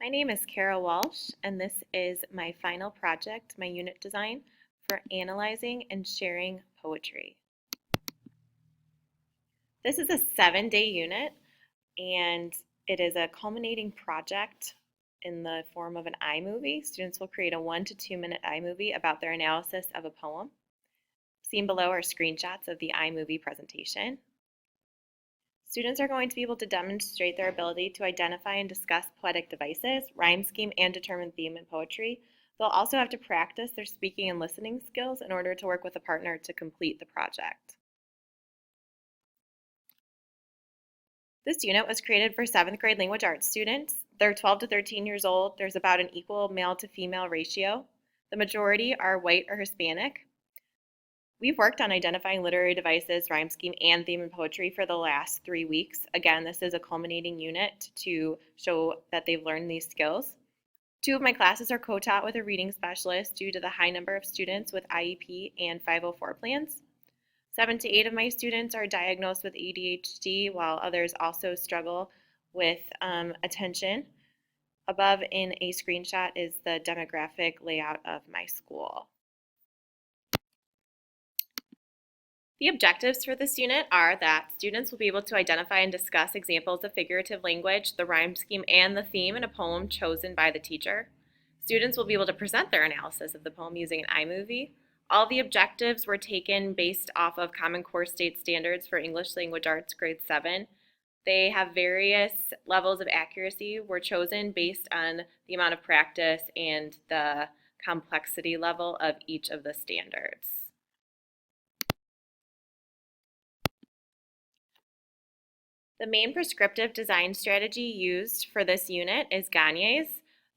My name is Kara Walsh, and this is my final project, my unit design for analyzing and sharing poetry. This is a 7-day unit, and it is a culminating project in the form of an iMovie. Students will create a 1 to 2 minute iMovie about their analysis of a poem. Seen below are screenshots of the iMovie presentation. Students are going to be able to demonstrate their ability to identify and discuss poetic devices, rhyme scheme, and determine theme in poetry. They'll also have to practice their speaking and listening skills in order to work with a partner to complete the project. This unit was created for 7th grade language arts students. They're 12 to 13 years old. There's about an equal male to female ratio. The majority are white or Hispanic. We've worked on identifying literary devices, rhyme scheme, and theme in poetry for the last 3 weeks. Again, this is a culminating unit to show that they've learned these skills. 2 of my classes are co-taught with a reading specialist due to the high number of students with IEP and 504 plans. 7 to 8 of my students are diagnosed with ADHD, while others also struggle with attention. Above in a screenshot is the demographic layout of my school. The objectives for this unit are that students will be able to identify and discuss examples of figurative language, the rhyme scheme, and the theme in a poem chosen by the teacher. Students will be able to present their analysis of the poem using an iMovie. All the objectives were taken based off of Common Core State Standards for English Language Arts Grade 7. They have various levels of accuracy, were chosen based on the amount of practice and the complexity level of each of the standards. The main prescriptive design strategy used for this unit is Gagne's.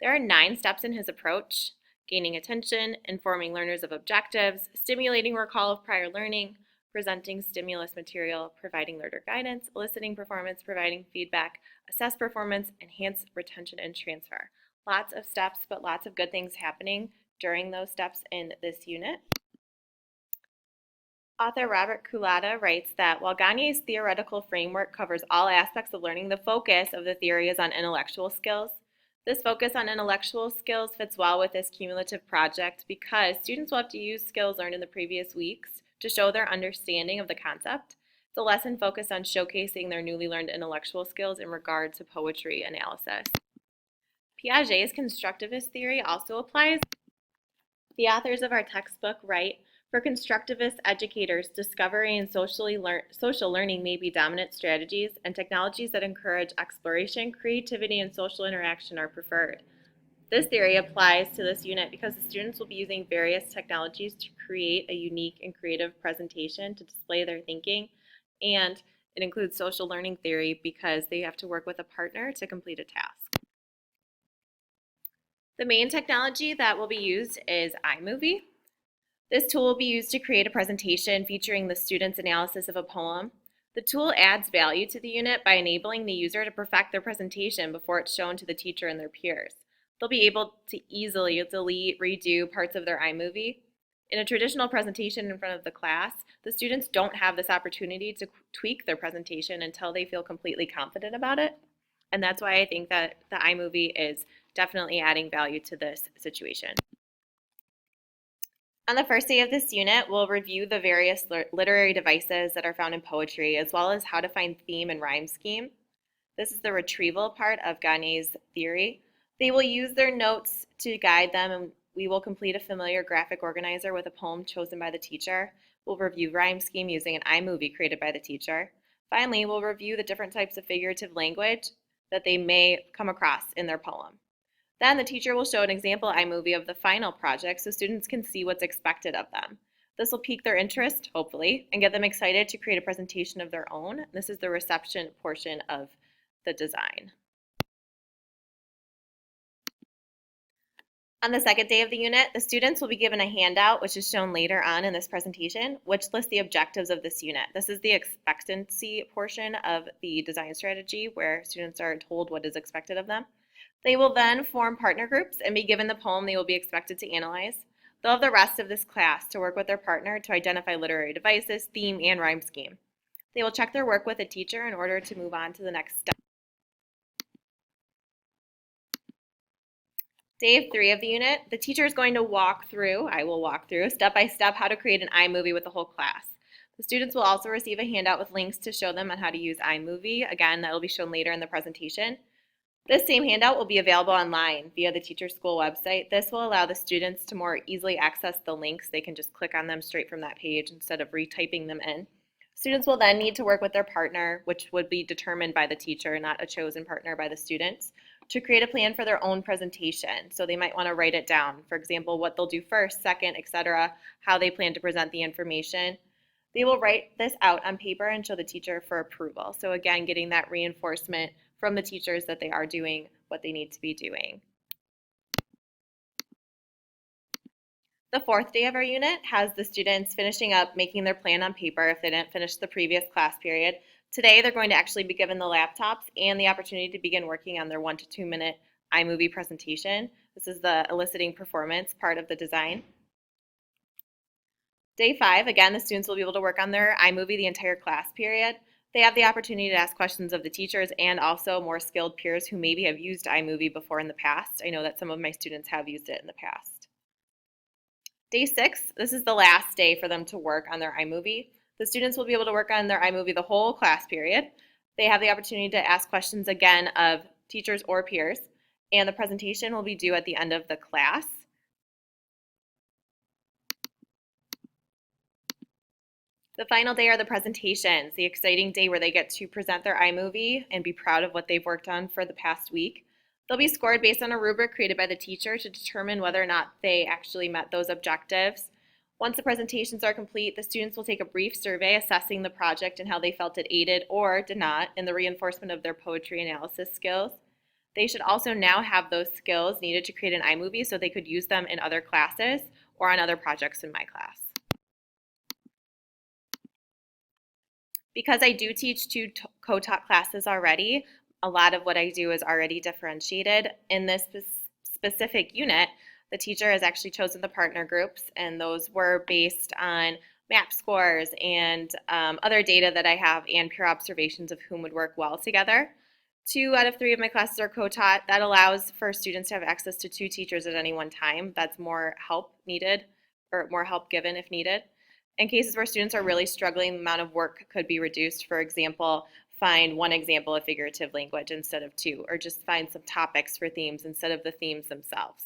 There are 9 steps in his approach: gaining attention, informing learners of objectives, stimulating recall of prior learning, presenting stimulus material, providing learner guidance, eliciting performance, providing feedback, assess performance, enhance retention and transfer. Lots of steps, but lots of good things happening during those steps in this unit. Author Robert Culata writes that while Gagne's theoretical framework covers all aspects of learning, the focus of the theory is on intellectual skills. This focus on intellectual skills fits well with this cumulative project because students will have to use skills learned in the previous weeks to show their understanding of the concept. The lesson focused on showcasing their newly learned intellectual skills in regard to poetry analysis. Piaget's constructivist theory also applies. The authors of our textbook write, for constructivist educators, discovery and social learning may be dominant strategies, and technologies that encourage exploration, creativity, and social interaction are preferred. This theory applies to this unit because the students will be using various technologies to create a unique and creative presentation to display their thinking, and it includes social learning theory because they have to work with a partner to complete a task. The main technology that will be used is iMovie. This tool will be used to create a presentation featuring the student's analysis of a poem. The tool adds value to the unit by enabling the user to perfect their presentation before it's shown to the teacher and their peers. They'll be able to easily delete, redo parts of their iMovie. In a traditional presentation in front of the class, the students don't have this opportunity to tweak their presentation until they feel completely confident about it. And that's why I think that the iMovie is definitely adding value to this situation. On the first day of this unit, we'll review the various literary devices that are found in poetry, as well as how to find theme and rhyme scheme. This is the retrieval part of Gagne's theory. They will use their notes to guide them, and we will complete a familiar graphic organizer with a poem chosen by the teacher. We'll review rhyme scheme using an iMovie created by the teacher. Finally, we'll review the different types of figurative language that they may come across in their poem. Then the teacher will show an example iMovie of the final project so students can see what's expected of them. This will pique their interest, hopefully, and get them excited to create a presentation of their own. This is the reception portion of the design. On the second day of the unit, the students will be given a handout, which is shown later on in this presentation, which lists the objectives of this unit. This is the expectancy portion of the design strategy, where students are told what is expected of them. They will then form partner groups and be given the poem they will be expected to analyze. They'll have the rest of this class to work with their partner to identify literary devices, theme, and rhyme scheme. They will check their work with a teacher in order to move on to the next step. Day 3 of the unit, the teacher is going to I will walk through step by step how to create an iMovie with the whole class. The students will also receive a handout with links to show them on how to use iMovie. Again, that will be shown later in the presentation. This same handout will be available online via the Teacher School website. This will allow the students to more easily access the links. They can just click on them straight from that page instead of retyping them in. Students will then need to work with their partner, which would be determined by the teacher, not a chosen partner by the students, to create a plan for their own presentation. So they might want to write it down. For example, what they'll do first, second, etc., how they plan to present the information. They will write this out on paper and show the teacher for approval. So again, getting that reinforcement from the teachers that they are doing what they need to be doing. The 4th day of our unit has the students finishing up making their plan on paper if they didn't finish the previous class period. Today they're going to actually be given the laptops and the opportunity to begin working on their 1 to 2 minute iMovie presentation. This is the eliciting performance part of the design. Day 5, again, the students will be able to work on their iMovie the entire class period. They have the opportunity to ask questions of the teachers and also more skilled peers who maybe have used iMovie before in the past. I know that some of my students have used it in the past. Day 6, this is the last day for them to work on their iMovie. The students will be able to work on their iMovie the whole class period. They have the opportunity to ask questions again of teachers or peers, and the presentation will be due at the end of the class. The final day are the presentations, the exciting day where they get to present their iMovie and be proud of what they've worked on for the past week. They'll be scored based on a rubric created by the teacher to determine whether or not they actually met those objectives. Once the presentations are complete, the students will take a brief survey assessing the project and how they felt it aided or did not in the reinforcement of their poetry analysis skills. They should also now have those skills needed to create an iMovie so they could use them in other classes or on other projects in my class. Because I do teach 2 co-taught classes already, a lot of what I do is already differentiated. In this specific unit, the teacher has actually chosen the partner groups, and those were based on MAP scores and other data that I have and pure observations of whom would work well together. 2 out of 3 of my classes are co-taught. That allows for students to have access to 2 teachers at any one time. That's more help needed, or more help given if needed. In cases where students are really struggling, the amount of work could be reduced. For example, find 1 example of figurative language instead of 2, or just find some topics for themes instead of the themes themselves.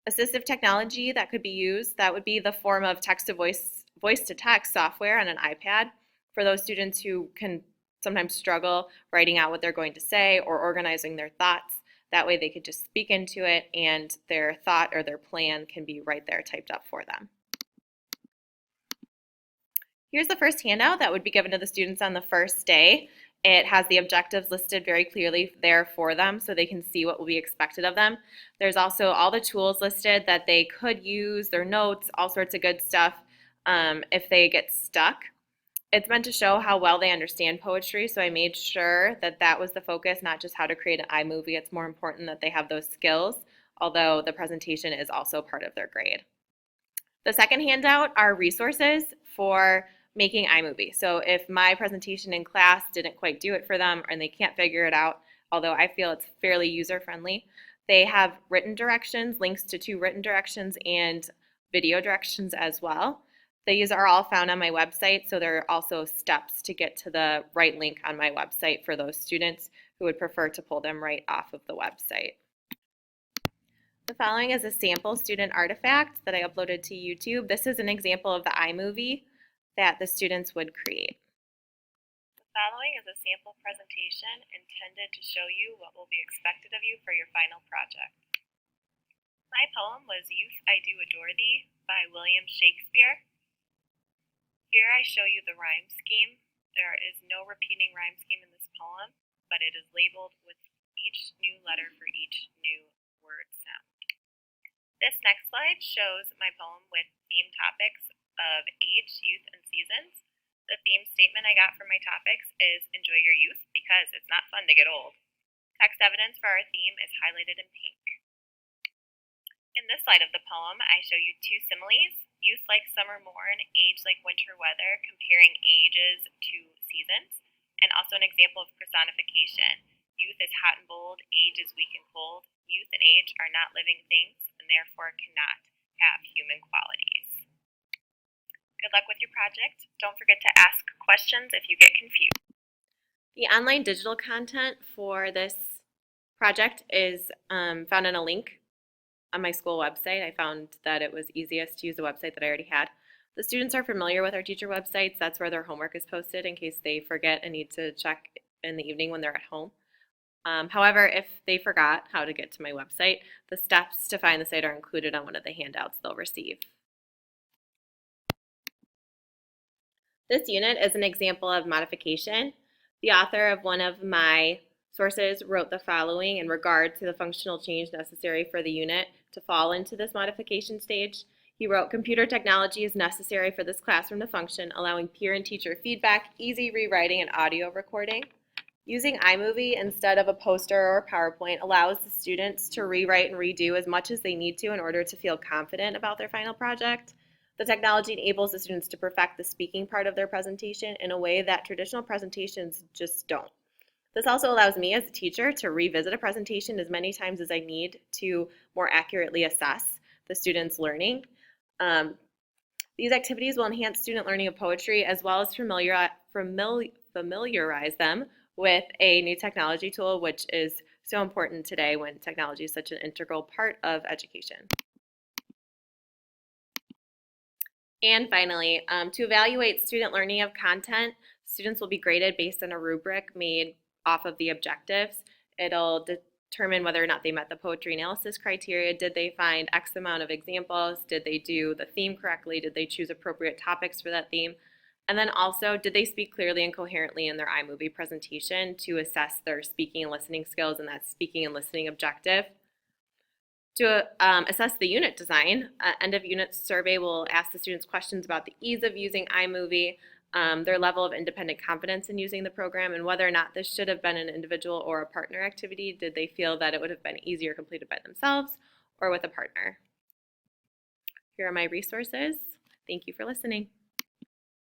Assistive technology that could be used, that would be the form of text-to-voice, voice-to-text software on an iPad for those students who can sometimes struggle writing out what they're going to say or organizing their thoughts. That way they could just speak into it and their thought or their plan can be right there typed up for them. Here's the first handout that would be given to the students on the first day. It has the objectives listed very clearly there for them so they can see what will be expected of them. There's also all the tools listed that they could use, their notes, all sorts of good stuff if they get stuck. It's meant to show how well they understand poetry, so I made sure that that was the focus, not just how to create an iMovie. It's more important that they have those skills, although the presentation is also part of their grade. The second handout are resources for making iMovie. So if my presentation in class didn't quite do it for them and they can't figure it out, although I feel it's fairly user-friendly, they have written directions, links to 2 written directions and video directions as well. These are all found on my website, so there are also steps to get to the right link on my website for those students who would prefer to pull them right off of the website. The following is a sample student artifact that I uploaded to YouTube. This is an example of the iMovie that the students would create. The following is a sample presentation intended to show you what will be expected of you for your final project. My poem was Youth, I Do Adore Thee by William Shakespeare. Here I show you the rhyme scheme. There is no repeating rhyme scheme in this poem, but it is labeled with each new letter for each new word sound. This next slide shows my poem with theme topics of age, youth, and seasons. The theme statement I got from my topics is enjoy your youth because it's not fun to get old. Text evidence for our theme is highlighted in pink. In this slide of the poem, I show you 2 similes, youth like summer morn, age like winter weather, comparing ages to seasons, and also an example of personification. Youth is hot and bold, age is weak and cold, youth and age are not living things and therefore cannot have human qualities. Good luck with your project. Don't forget to ask questions if you get confused. The online digital content for this project is found in a link on my school website. I found that it was easiest to use the website that I already had. The students are familiar with our teacher websites. That's where their homework is posted in case they forget and need to check in the evening when they're at home. However, if they forgot how to get to my website, the steps to find the site are included on one of the handouts they'll receive. This unit is an example of modification. The author of one of my sources wrote the following in regard to the functional change necessary for the unit to fall into this modification stage. He wrote, "Computer technology is necessary for this classroom to function, allowing peer and teacher feedback, easy rewriting, and audio recording. Using iMovie instead of a poster or PowerPoint allows the students to rewrite and redo as much as they need to in order to feel confident about their final project. The technology enables the students to perfect the speaking part of their presentation in a way that traditional presentations just don't. This also allows me as a teacher to revisit a presentation as many times as I need to more accurately assess the students' learning. These activities will enhance student learning of poetry as well as familiarize them with a new technology tool, which is so important today when technology is such an integral part of education." And finally, to evaluate student learning of content, students will be graded based on a rubric made off of the objectives. It'll determine whether or not they met the poetry analysis criteria. Did they find X amount of examples? Did they do the theme correctly? Did they choose appropriate topics for that theme? And then also, did they speak clearly and coherently in their iMovie presentation to assess their speaking and listening skills and that speaking and listening objective? To assess the unit design, end of unit survey will ask the students questions about the ease of using iMovie, their level of independent confidence in using the program, and whether or not this should have been an individual or a partner activity. Did they feel that it would have been easier completed by themselves or with a partner? Here are my resources. Thank you for listening.